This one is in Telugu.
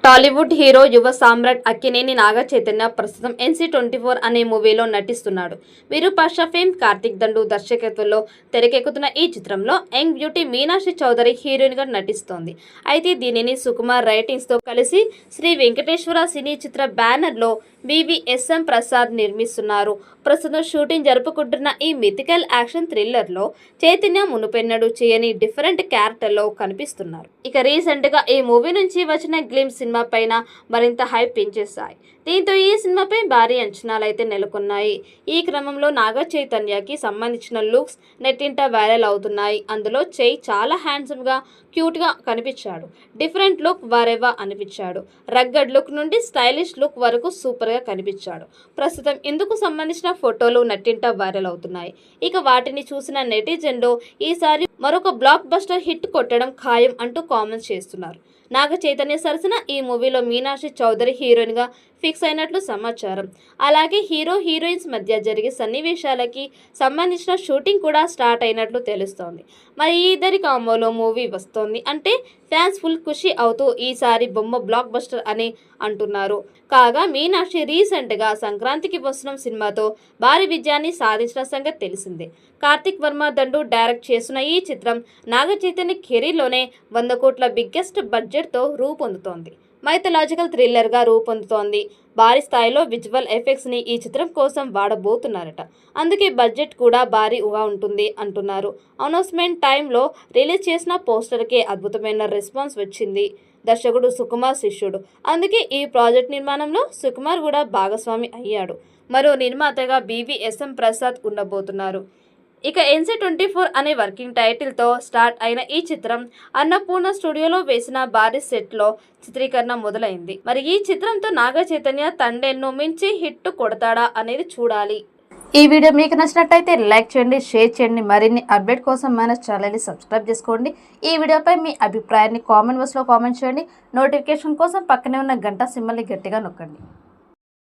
టాలీవుడ్ హీరో యువ సామ్రాట్ అక్కినేని నాగ చైతన్య ప్రస్తుతం NC24 అనే మూవీలో నటిస్తున్నాడు. విరూపాక్ష ఫేమ్ కార్తిక్ దండు దర్శకత్వంలో తెరకెక్కుతున్న ఈ చిత్రంలో young beauty Meenakshi Chaudhary heroine గా నటిస్తోంది. అయితే దీనిని సుకుమార్ రైటింగ్స్ తో కలిసి శ్రీ వెంకటేశ్వర సినీ చిత్ర బ్యానర్ లో BVSM ప్రసాద్ నిర్మిస్తున్నారు. ప్రస్తుతం షూటింగ్ జరుపుకుంటున్న ఈ మిథికల్ యాక్షన్ థ్రిల్లర్ లో చైతన్య మునుపెన్నడూ చేయని డిఫరెంట్ క్యారెక్టర్ లో కనిపిస్తున్నారు. ఇక రీసెంట్ గా ఈ మూవీ నుంచి వచ్చిన గ్లిమ్స్ సినిమా పైన మరింత హైప్ పెంచేశాయి. దీంతో ఈ సినిమాపై భారీ అంచనాలైతే నెలకొన్నాయి. ఈ క్రమంలో నాగ చైతన్యకి సంబంధించిన లుక్స్ నెట్టింట వైరల్ అవుతున్నాయి. అందులో చై చాలా హ్యాండ్సమ్ గా క్యూట్ గా కనిపించాడు. డిఫరెంట్ లుక్ వరెవా అనిపించాడు. రగ్గడ్ లుక్ నుండి స్టైలిష్ లుక్ వరకు సూపర్ గా కనిపించాడు. ప్రస్తుతం ఇందుకు సంబంధించిన ఫోటోలు నెట్టింట వైరల్ అవుతున్నాయి. ఇక వాటిని చూసిన నెటిజన్లు ఈసారి మరొక బ్లాక్ బస్టర్ హిట్ కొట్టడం ఖాయం అంటూ కామెంట్స్ చేస్తున్నారు. నాగ చైతన్య సరసన ఈ మూవీలో మీనాక్షి చౌదరి హీరోయిన్ గా ఫిక్స్ అయినట్లు సమాచారం. అలాగే హీరో హీరోయిన్స్ మధ్య జరిగే సన్నివేశాలకి సంబంధించిన షూటింగ్ కూడా స్టార్ట్ అయినట్లు తెలుస్తోంది. మరి ఈ ఇద్దరి కాంబోలో మూవీ వస్తోంది అంటే ఫ్యాన్స్ ఫుల్ ఖుషి అవుతూ ఈసారి బొమ్మ బ్లాక్ బస్టర్ అని అంటున్నారు. కాగా మీనాక్షి రీసెంట్ గా సంక్రాంతికి వస్తున్న సినిమాతో భారీ విజయాన్ని సాధించిన సంగతి తెలిసిందే. కార్తిక్ వర్మ దండు డైరెక్ట్ చేస్తున్న ఈ చిత్రం నాగ చైతన్య కెరీర్లోనే 100 కోట్ల బిగ్గెస్ట్ బడ్జెట్ తో రూపొందుతోంది. మైథలాజికల్ థ్రిల్లర్ గా రూపొందుతోంది. భారీ స్థాయిలో విజువల్ ఎఫెక్ట్స్ ని ఈ చిత్రం కోసం వాడబోతున్నారట. అందుకే బడ్జెట్ కూడా భారీగా ఉంటుంది అంటున్నారు. అనౌన్స్మెంట్ టైంలో రిలీజ్ చేసిన పోస్టర్కే అద్భుతమైన రెస్పాన్స్ వచ్చింది. దర్శకుడు సుకుమార్ శిష్యుడు. అందుకే ఈ ప్రాజెక్ట్ నిర్మాణంలో సుకుమార్ కూడా భాగస్వామి అయ్యాడు. మరో నిర్మాతగా BVSM ప్రసాద్ ఉండబోతున్నారు. ఇక NC24 అనే వర్కింగ్ టైటిల్తో స్టార్ట్ అయిన ఈ చిత్రం అన్నపూర్ణ స్టూడియోలో వేసిన భారీ సెట్లో చిత్రీకరణ మొదలైంది. మరి ఈ చిత్రంతో నాగ చైతన్య తండేల్ను మించి హిట్ కొడతాడా అనేది చూడాలి. ఈ వీడియో మీకు నచ్చినట్టయితే లైక్ చేయండి, షేర్ చేయండి. మరిన్ని అప్డేట్ కోసం మన ఛానల్ని సబ్స్క్రైబ్ చేసుకోండి. ఈ వీడియోపై మీ అభిప్రాయాన్ని కామెంట్ బాక్స్లో కామెంట్ చేయండి. నోటిఫికేషన్ కోసం పక్కనే ఉన్న గంట సింబల్ని గట్టిగా నొక్కండి.